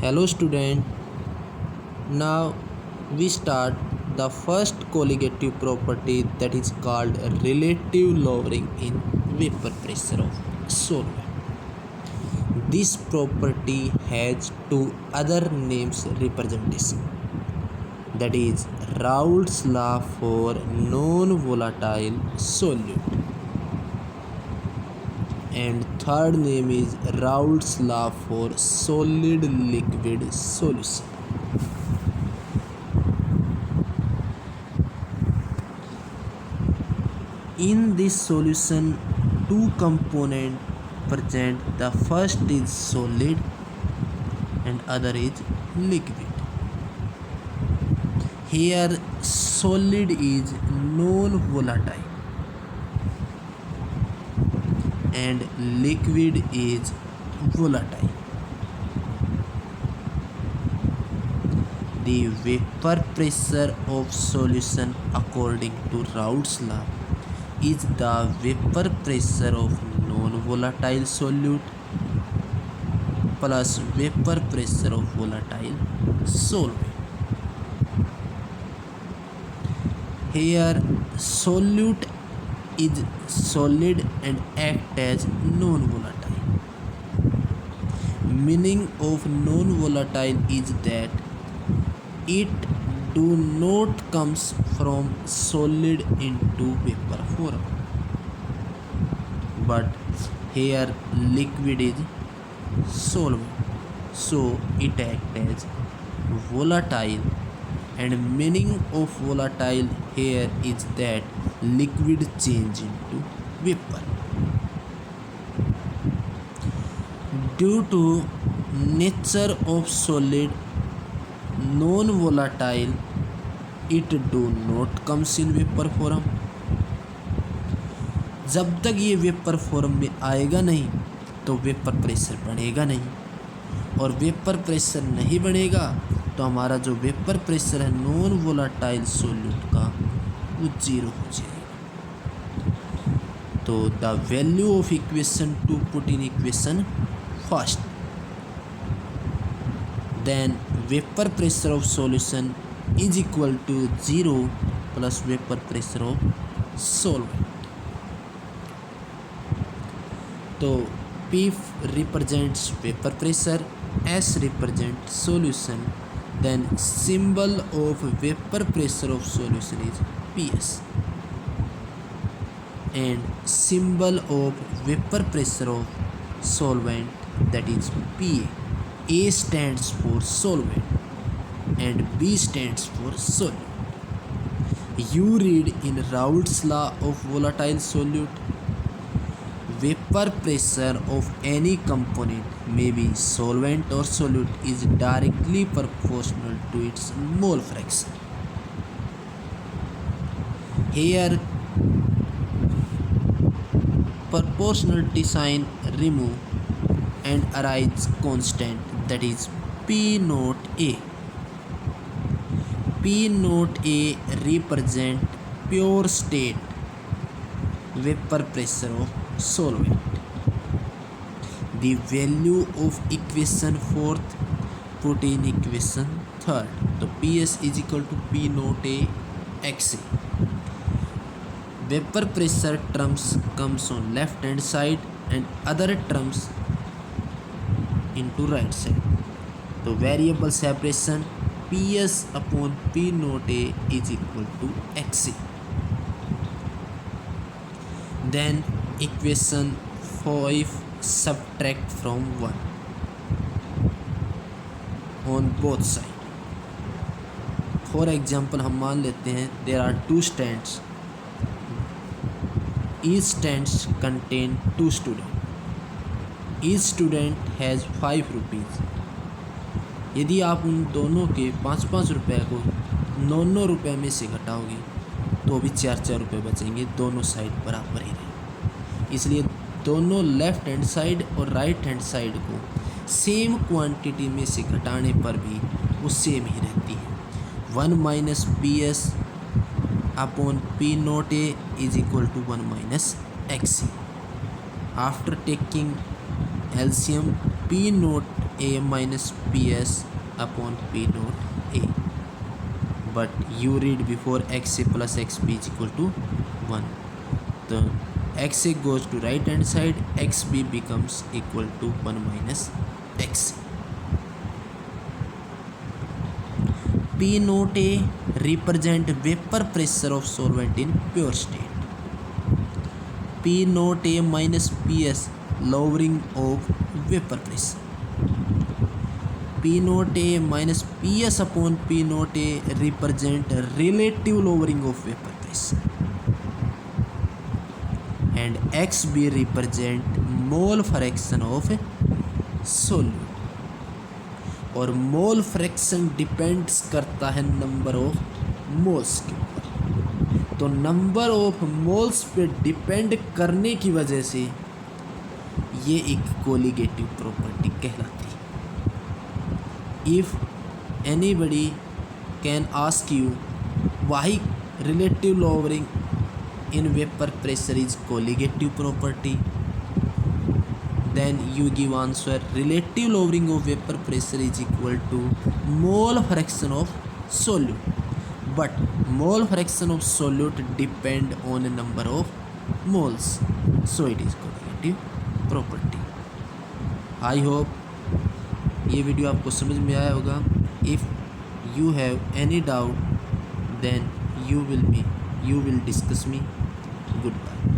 Hello student, now we start the first colligative property that is called relative lowering in vapor pressure of solvent. This property has two other names representation, that is Raoult's law for non-volatile solute and third name is Raoult's law for solid liquid solution. In this solution, two components present. The first is solid and other is liquid. Here solid is non-volatile and liquid is volatile. The vapor pressure of solution according to Raoult's law is the vapor pressure of non-volatile solute plus vapor pressure of volatile solvent. Here solute is solid and act as non-volatile. Meaning of non-volatile is that it do not comes from solid into vapor form, but here liquid is solvent, so it act as volatile, and meaning of volatile here is that liquid change into vapor. Due to nature of solid non-volatile, it do not comes in vapor form. जब तक ये vapour form में आएगा नहीं तो vapour pressure बढ़ेगा नहीं, और वेपर प्रेशर नहीं बढ़ेगा तो हमारा जो वेपर प्रेशर है नॉन वोलाटाइल सोल्यूट का वो जीरो हो जाएगा. तो the value of equation two put in equation first, then vapor pressure of solution is equal to 0 plus vapor pressure of solvent. तो P represents vapor pressure, S represents solution, then symbol of vapor pressure of solution is PS and symbol of vapor pressure of solvent, that is PA. A stands for solvent and B stands for solute. You read in Raoult's law of volatile solute, vapor pressure of any component, may be solvent or solute, is directly proportional to its mole fraction. Here proportionality sign remove and arise constant, that is P naught A. P naught A represent pure state vapor pressure of solvent. The value of equation fourth put in equation third. So PS is equal to P naught A XA. Vapor pressure terms comes on left hand side and other terms into right side. So variable separation PS upon P naught A is equal to XA. Then equation 5 subtract from 1 on both sides. For example हम मान लेते हैं there are two stands. Each stands contain two students. Each student has 5 rupees. यदि आप उन दोनों के 5-5 रुपये को 9 रुपये में से घटाओगे तो भी 4 रुपये बचेंगे, दोनों साइड बराबर ही रहें. इसलिए दोनों लेफ़्ट हैंड साइड और राइट हैंड साइड को सेम क्वांटिटी में से घटाने पर भी वो सेम ही रहती है. 1 minus P S upon P naught A is equal to 1 minus X. After taking LCM P naught A minus PS upon P naught A. But you read before XA plus XB is equal to 1. The XA goes to right hand side, XB becomes equal to 1 minus XA. P naught A represent vapor pressure of solvent in pure state. P naught A minus PS lowering of vapor pressure. P naught A minus PS upon P naught A represent relative lowering of vapor pressure. And XB represent mole fraction of solute. और mole fraction depends करता है number of moles के ऊपर। तो number of moles पे depend करने की वजह से ये एक कोलिगेटिव प्रॉपर्टी कहलाती है। If anybody can ask you why relative lowering in vapour pressure is colligative property, then you give answer relative lowering of vapor pressure is equal to mole fraction of solute, but mole fraction of solute depend on a number of moles, so it is colligative property. I hope ये video आपको समझ में आया होगा. If you have any doubt then you will discuss me. Goodbye.